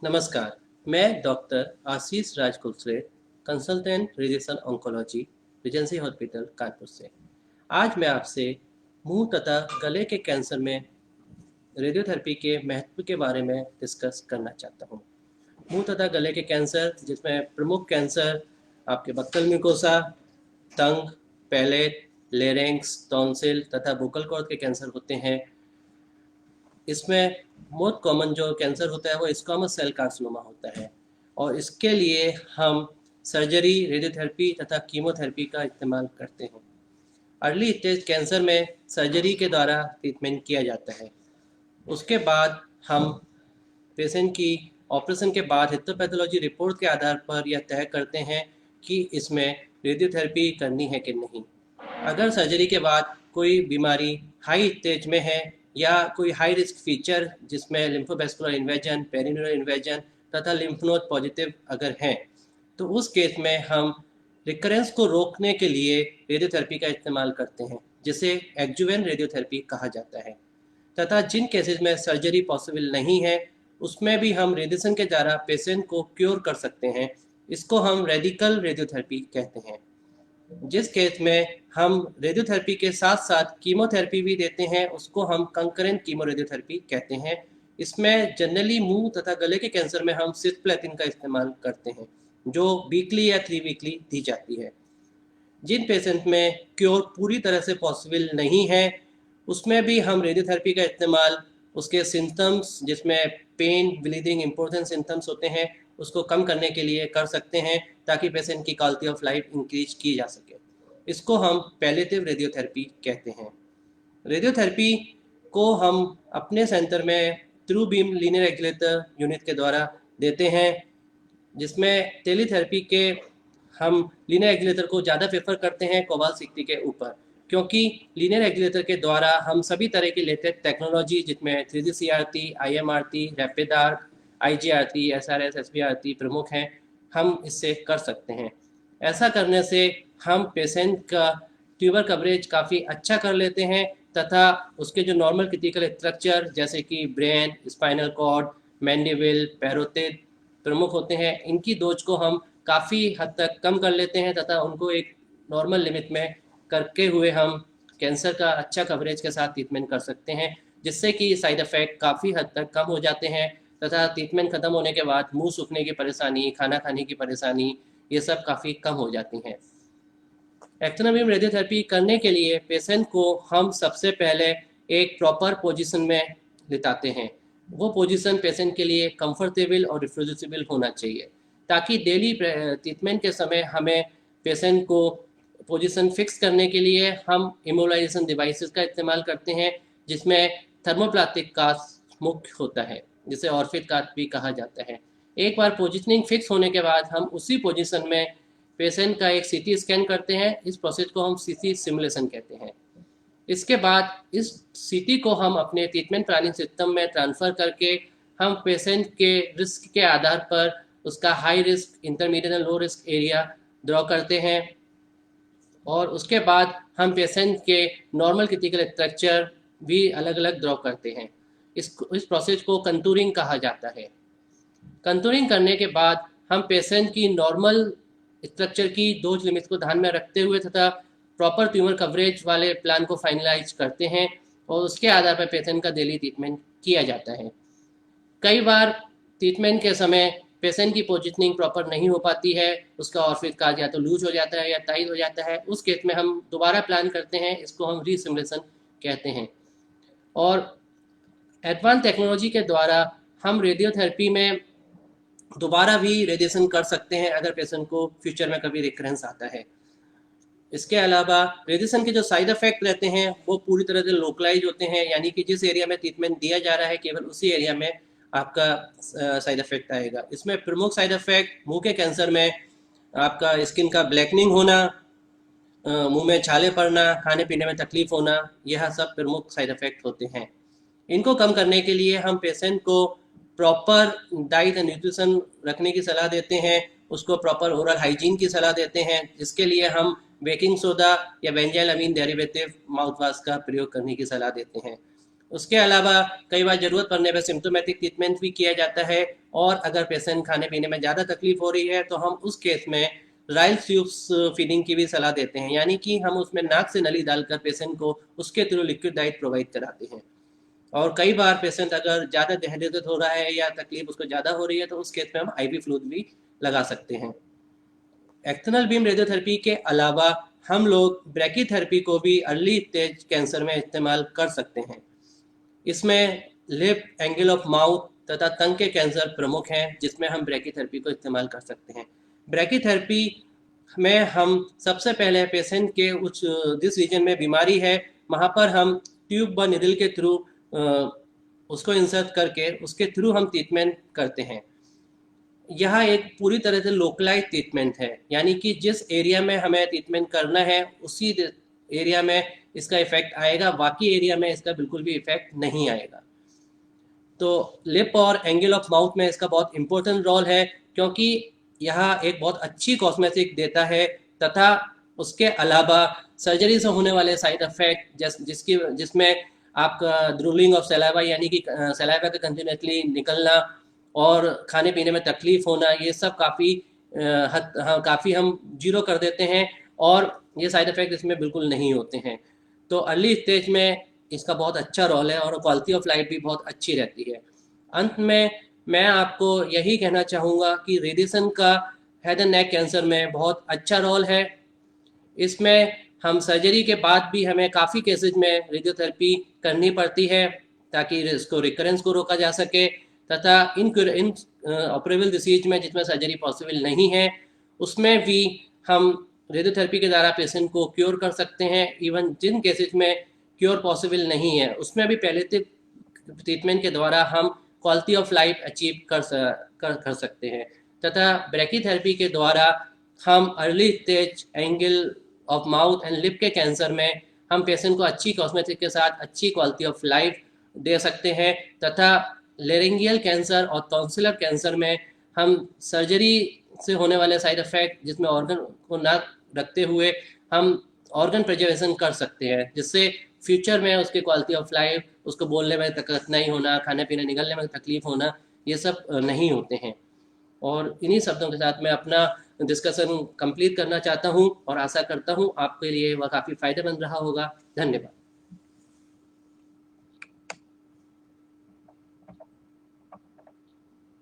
नमस्कार, मैं doctor Ashish Raj Kulshreshtha, consultant radiation oncology, Regency hospital Kanpur से। आज मैं आपसे मुंह तथा गले के कैंसर में रेडियोथेरेपी के महत्व के बारे में डिस्कस करना चाहता हूं। मुंह तथा गले के कैंसर, जिसमें प्रमुख कैंसर आपके बक्कल म्यूकोसा, टंग, पैलेट, लेरिंक्स, टॉन्सिल तथा वोकल कॉर्ड के कैंसर होते हैं। इसमें मोस्ट कॉमन जो कैंसर होता है वो स्क्वामस सेल कार्सिनोमा होता है और इसके लिए हम सर्जरी, रेडियोथेरेपी तथा कीमोथेरेपी का इस्तेमाल करते हैं। अर्ली स्टेज कैंसर में सर्जरी के द्वारा ट्रीटमेंट किया जाता है। उसके बाद हम पेशेंट की ऑपरेशन के बाद हिस्टोपैथोलॉजी रिपोर्ट के आधार पर यह तय करते हैं कि इसमें रेडियोथेरेपी करनी है कि नहीं। अगर सर्जरी के बाद कोई बीमारी हाई स्टेज में है या कोई हाई रिस्क फीचर जिसमें लिम्फोवेस्कुलर इन्वेजन, पेरिन्यूरल इन्वेजन तथा लिम्फ नोड पॉजिटिव अगर हैं, तो उस केस में हम रिकरेंस को रोकने के लिए रेडियोथेरेपी का इस्तेमाल करते हैं, जिसे एडजुवेंट रेडियोथेरेपी कहा जाता है। तथा जिन केसेस में सर्जरी पॉसिबल नहीं है, उसमें भी हम रेडिएशन के द्वारा पेशेंट को क्योर कर सकते हैं। इसको हम रेडिकल रेडियोथेरेपी कहते हैं। जिस केस में हम रेडियोथेरेपी के साथ साथ कीमोथेरेपी भी देते हैं, उसको हम कंकरेंट कीमो रेडियोथेरेपी कहते हैं। इसमें जनरली मुंह तथा गले के कैंसर में हम सिस्प्लेटिन का इस्तेमाल करते हैं, जो वीकली या 3 वीकली दी जाती है। जिन पेशेंट में क्योर पूरी तरह से पॉसिबल नहीं है, उसमें भी हम रेडियोथेरेपी का इस्तेमाल उसके सिम्टम्स, जिसमें पेन, ब्लीडिंग, इम्पोर्टेंट सिम्टम्स होते हैं, उसको कम करने के लिए कर सकते हैं, ताकि पेशेंट की क्वालिटी ऑफ लाइफ इंक्रीज की जा सके। इसको हम पैलिएटिव रेडियोथेरेपी कहते हैं। रेडियोथेरेपी को हम अपने सेंटर में through beam linear regulator unit के द्वारा देते हैं, जिसमें टेलीथेरेपी के हम लीनियर रेगुलेटर को ज़्यादा प्रेफर करते हैं कोबाल्ट 60 के ऊपर, क्योंकि लीनियर रेगुलेटर के द्वारा हम सभी तरह की लेटेस्ट टेक्नोलॉजी, जिसमें 3D CRT, IMRT, rapid arc, IGRT, SRS, SBRT प्रमुख हैं, हम इससे कर सकते हैं। ऐसा करने से हम पेशेंट का ट्यूबर कवरेज काफ़ी अच्छा कर लेते हैं तथा उसके जो नॉर्मल क्रिटिकल स्ट्रक्चर जैसे कि brain, spinal cord, mandible, parotid प्रमुख होते हैं, इनकी डोज को हम काफ़ी हद तक कम कर लेते हैं तथा उनको एक नॉर्मल लिमिट में करके हुए हम कैंसर का अच्छा कवरेज के साथ ट्रीटमेंट कर सकते हैं, जिससे कि साइड इफ़ेक्ट काफ़ी हद तक कम हो जाते हैं तथा ट्रीटमेंट ख़त्म होने के बाद मुंह सूखने की परेशानी, खाना खाने की परेशानी, ये सब काफ़ी कम हो जाती हैं। एक्सटर्नल बीम रेडियोथेरेपी करने के लिए पेशेंट को हम सबसे पहले एक प्रॉपर पोजीशन में लिटाते हैं। वो पोजीशन पेशेंट के लिए कंफर्टेबल और रिफ्यूजिबल होना चाहिए, ताकि डेली ट्रीटमेंट के समय हमें पेशेंट को पोजीशन फिक्स करने के लिए हम इमोबिलाइजेशन डिवाइसेस का इस्तेमाल करते हैं, जिसमें थर्मोप्लास्टिक कास्ट मुख्य होता है, जिसे ऑर्फिड कास्ट भी कहा जाता है। एक बार पोजीशनिंग फिक्स होने के बाद हम उसी पोजीशन में पेशेंट का एक CT स्कैन करते हैं। इस प्रोसेस को हम CT सिमुलेशन कहते हैं। इसके बाद इस CT को हम अपने ट्रीटमेंट प्लानिंग सिस्टम में ट्रांसफ़र करके हम पेशेंट के रिस्क के आधार पर उसका हाई रिस्क, इंटरमीडिएट और लो रिस्क एरिया ड्रॉ करते हैं और उसके बाद हम पेशेंट के नॉर्मल क्रिटिकल स्ट्रक्चर भी अलग अलग ड्रॉ करते हैं। इस प्रोसेस को कंटूरिंग कहा जाता है। कंटूरिंग करने के बाद हम पेशेंट की नॉर्मल स्ट्रक्चर की डोज लिमिट को ध्यान में रखते हुए तथा प्रॉपर ट्यूमर कवरेज वाले प्लान को फाइनलाइज करते हैं और उसके आधार पर पेशेंट का डेली ट्रीटमेंट किया जाता है। कई बार ट्रीटमेंट के समय पेशेंट की पोजीशनिंग प्रॉपर नहीं हो पाती है, उसका ऑर्फिड कार्ड या तो लूज हो जाता है या टाइट हो जाता है। उस केस में हम दोबारा प्लान करते हैं, इसको हम रीसिमुलेशन कहते हैं। और एडवांस टेक्नोलॉजी के द्वारा हम रेडियोथेरेपी में दोबारा भी रेडिएशन कर सकते हैं अगर पेशेंट को फ्यूचर में कभी रिकरेंस आता है। इसके अलावा रेडिएशन के जो साइड इफ़ेक्ट रहते हैं वो पूरी तरह से लोकलाइज होते हैं, यानी कि जिस एरिया में ट्रीटमेंट दिया जा रहा है केवल उसी एरिया में आपका साइड इफ़ेक्ट आएगा। इसमें प्रमुख साइड इफ़ेक्ट मुंह के कैंसर में आपका स्किन का ब्लैकनिंग होना, मुंह में छाले पड़ना, खाने पीने में तकलीफ होना, यह सब प्रमुख साइड इफ़ेक्ट होते हैं। इनको कम करने के लिए हम पेशेंट को प्रॉपर डाइट एंड न्यूट्रिशन रखने की सलाह देते हैं, उसको प्रॉपर ओरल हाइजीन की सलाह देते हैं, जिसके लिए हम बेकिंग सोडा या बेंजाइल अमीन डेरिवेटिव माउथ वाश का प्रयोग करने की सलाह देते हैं। उसके अलावा कई बार ज़रूरत पड़ने पर सिम्टोमेटिक ट्रीटमेंट भी किया जाता है। और अगर पेशेंट खाने पीने में ज़्यादा तकलीफ हो रही है तो हम उस केस में राइल ट्यूब्स फीडिंग की भी सलाह देते हैं, यानी कि हम उसमें नाक से नली डालकर पेशेंट को उसके थ्रू लिक्विड डाइट प्रोवाइड कराते हैं। और कई बार पेशेंट अगर ज़्यादा डिहाइड्रेटेड हो रहा है या तकलीफ उसको ज़्यादा हो रही है तो उस केस में हम आईवी फ्लूइड भी लगा सकते हैं। एक्सटर्नल बीम रेडियोथेरेपी के अलावा हम लोग ब्रैकीथेरेपी को भी अर्ली स्टेज कैंसर में इस्तेमाल कर सकते हैं। इसमें लिप, एंगल ऑफ माउथ तथा टंग के कैंसर प्रमुख हैं जिसमें हम ब्रैकीथेरेपी को इस्तेमाल कर सकते हैं। ब्रैकीथेरेपी में हम सबसे पहले पेशेंट के उस जिस रीजन में बीमारी है वहाँ पर हम ट्यूब व निडल के थ्रू उसको इंसर्ट करके उसके थ्रू हम ट्रीटमेंट करते हैं। यह एक पूरी तरह से लोकलाइज ट्रीटमेंट है, यानी कि जिस एरिया में हमें ट्रीटमेंट करना है उसी एरिया में इसका इफेक्ट आएगा, बाकी एरिया में इसका बिल्कुल भी इफेक्ट नहीं आएगा। तो लिप और एंगल ऑफ माउथ में इसका बहुत इंपॉर्टेंट रोल है, क्योंकि यह एक बहुत अच्छी कॉस्मेटिक देता है तथा उसके अलावा सर्जरी से होने वाले साइड इफेक्ट जिसमें आपका ड्रूलिंग ऑफ सलाइवा, यानी कि सलाइवा का कंटिन्यूसली निकलना और खाने पीने में तकलीफ होना, ये सब काफ़ी हम जीरो कर देते हैं और ये साइड इफ़ेक्ट इसमें बिल्कुल नहीं होते हैं। तो अर्ली स्टेज में इसका बहुत अच्छा रोल है और क्वालिटी ऑफ लाइफ भी बहुत अच्छी रहती है। अंत में मैं आपको यही कहना चाहूँगा कि रेडिएशन का हेड एंड नेक कैंसर में बहुत अच्छा रोल है। इसमें हम सर्जरी के बाद भी हमें काफ़ी केसेज में रेडियोथेरेपी करनी पड़ती है ताकि इसको रिकरेंस को रोका जा सके, तथा इन ऑपरेबल डिसीज में जिसमें सर्जरी पॉसिबल नहीं है उसमें भी हम रेडियोथेरेपी के द्वारा पेशेंट को क्योर कर सकते हैं। इवन जिन केसेज में क्योर पॉसिबल नहीं है उसमें भी पैलिएटिव ट्रीटमेंट के द्वारा हम क्वालिटी ऑफ लाइफ अचीव कर सकते हैं। तथा ब्रैकीथेरेपी के द्वारा हम early stage angle of mouth and lip के कैंसर में हम पेशेंट को अच्छी कॉस्मेटिक के साथ अच्छी क्वालिटी ऑफ लाइफ दे सकते हैं। तथा लेरिंगियल कैंसर और टॉन्सिलर कैंसर में हम सर्जरी से होने वाले साइड इफेक्ट जिसमें ऑर्गन को ना रखते हुए हम ऑर्गन प्रिजर्वेशन कर सकते हैं, जिससे फ्यूचर में उसके क्वालिटी ऑफ लाइफ, उसको बोलने में कठिनाई होना, खाने पीने निगलने में तकलीफ होना, ये सब नहीं होते हैं। और इन्हीं शब्दों के साथ मैं अपना डिस्कशन कंप्लीट करना चाहता हूँ और आशा करता हूँ आपके लिए वह काफ़ी फ़ायदेमंद रहा होगा। धन्यवाद।